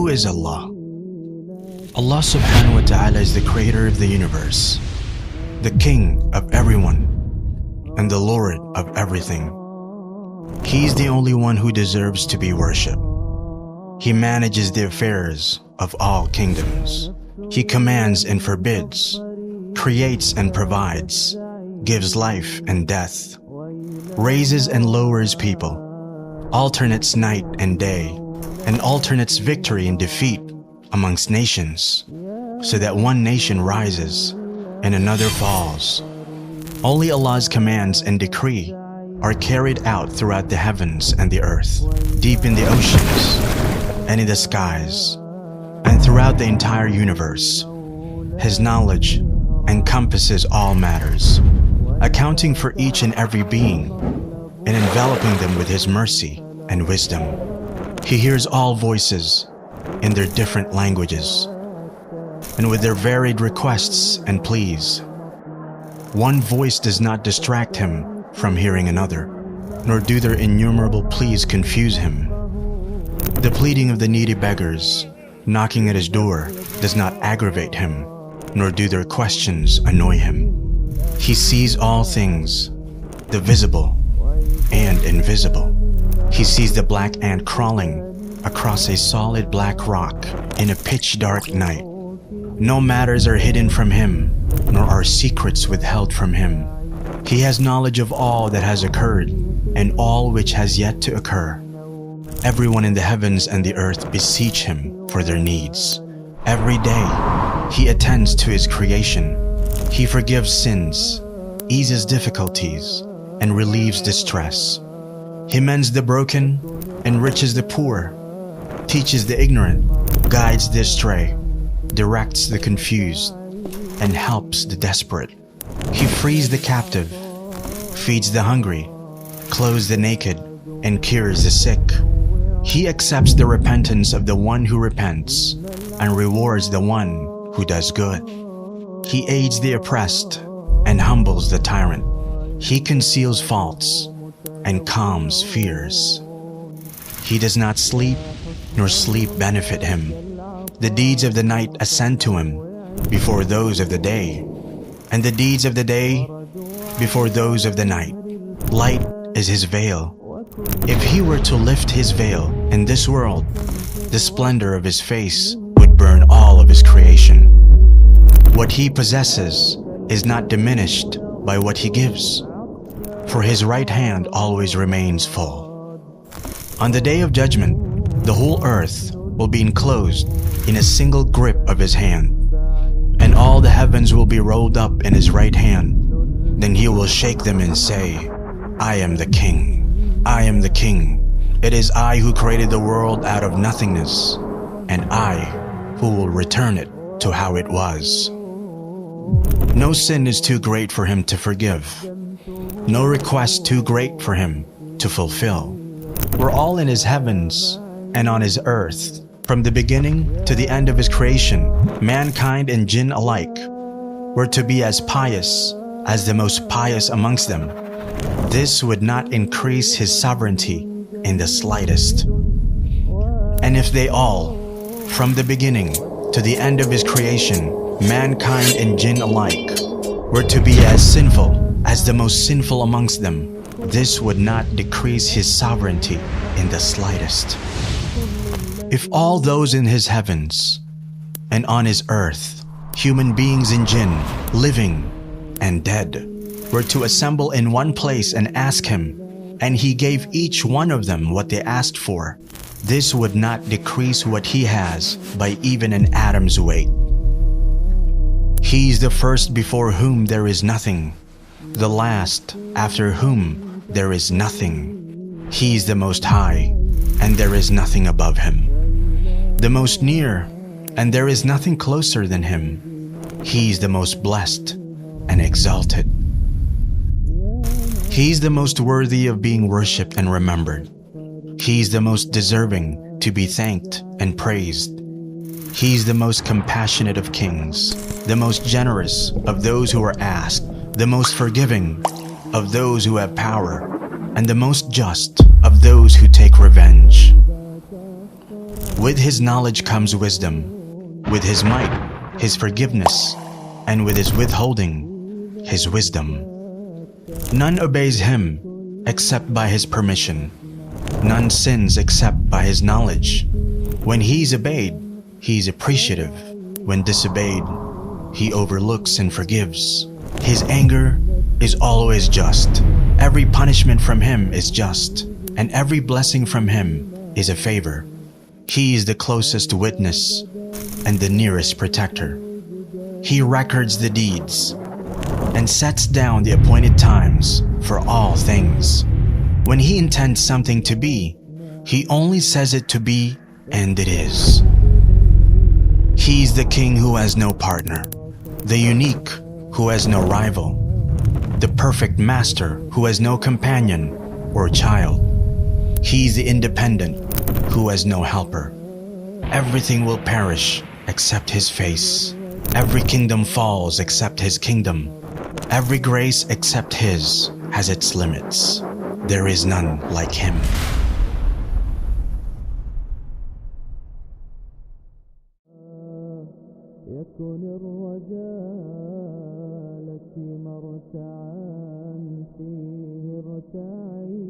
Who is Allah? Allah subhanahu wa ta'ala is the creator of the universe, the king of everyone, and the Lord of everything. He is the only one who deserves to be worshipped. He manages the affairs of all kingdoms. He commands and forbids, creates and provides, gives life and death, raises and lowers people, alternates night and day, and alternates victory and defeat amongst nations, so that one nation rises and another falls. Only Allah's commands and decree are carried out throughout the heavens and the earth, deep in the oceans and in the skies, and throughout the entire universe. His knowledge encompasses all matters, accounting for each and every being and enveloping them with His mercy and wisdom. He hears all voices in their different languages and with their varied requests and pleas. One voice does not distract Him from hearing another, nor do their innumerable pleas confuse Him. The pleading of the needy beggars knocking at His door does not aggravate Him, nor do their questions annoy Him. He sees all things, the visible and invisible. He sees the black ant crawling across a solid black rock in a pitch-dark night. No matters are hidden from Him, nor are secrets withheld from Him. He has knowledge of all that has occurred and all which has yet to occur. Everyone in the heavens and the earth beseech Him for their needs. Every day, He attends to His creation. He forgives sins, eases difficulties, and relieves distress. He mends the broken, enriches the poor, teaches the ignorant, guides the astray, directs the confused, and helps the desperate. He frees the captive, feeds the hungry, clothes the naked, and cures the sick. He accepts the repentance of the one who repents and rewards the one who does good. He aids the oppressed and humbles the tyrant. He conceals faults and calms fears. He does not sleep, nor sleep benefit Him. The deeds of the night ascend to Him before those of the day, and the deeds of the day before those of the night. Light is His veil. If He were to lift His veil in this world, the splendor of His face would burn all of His creation. What He possesses is not diminished by what He gives, for His right hand always remains full. On the day of judgment, the whole earth will be enclosed in a single grip of His hand, and all the heavens will be rolled up in His right hand. Then He will shake them and say, I am the King. I am the King. It is I who created the world out of nothingness, and I who will return it to how it was. No sin is too great for Him to forgive. No request too great for Him to fulfill. We're all in His heavens and on His earth. From the beginning to the end of His creation, mankind and jinn alike were to be as pious as the most pious amongst them. This would not increase His sovereignty in the slightest. And if they all, from the beginning to the end of His creation, mankind and jinn alike, were to be as sinful as the most sinful amongst them, this would not decrease His sovereignty in the slightest. If all those in His heavens and on His earth, human beings and jinn, living and dead, were to assemble in one place and ask Him, and He gave each one of them what they asked for, this would not decrease what He has by even an atom's weight. He is the first before whom there is nothing, the last after whom there is nothing. He is the Most High, and there is nothing above Him. The most near, and there is nothing closer than Him. He is the most blessed and exalted. He is the most worthy of being worshipped and remembered. He is the most deserving to be thanked and praised. He is the most compassionate of kings, the most generous of those who are asked, the most forgiving of those who have power, and the most just of those who take revenge. With his knowledge comes wisdom. With his might, his forgiveness. And with his withholding, his wisdom. None obeys him except by his permission. None sins except by his knowledge. When he's obeyed, he's appreciative. When disobeyed, he overlooks and forgives. His anger is always just. Every punishment from him is just, and every blessing from him is a favor. He is the closest witness and the nearest protector. He records the deeds and sets down the appointed times for all things. When he intends something to be, he only says it to be, and it is. He's the king who has no partner, the unique who has no rival, the perfect master who has no companion or child. He's the independent who has no helper. Everything will perish except his face. Every kingdom falls except his kingdom. Every grace except his has its limits. There is none like him. يكن الرجاء لك مرتعا فيه ارتعي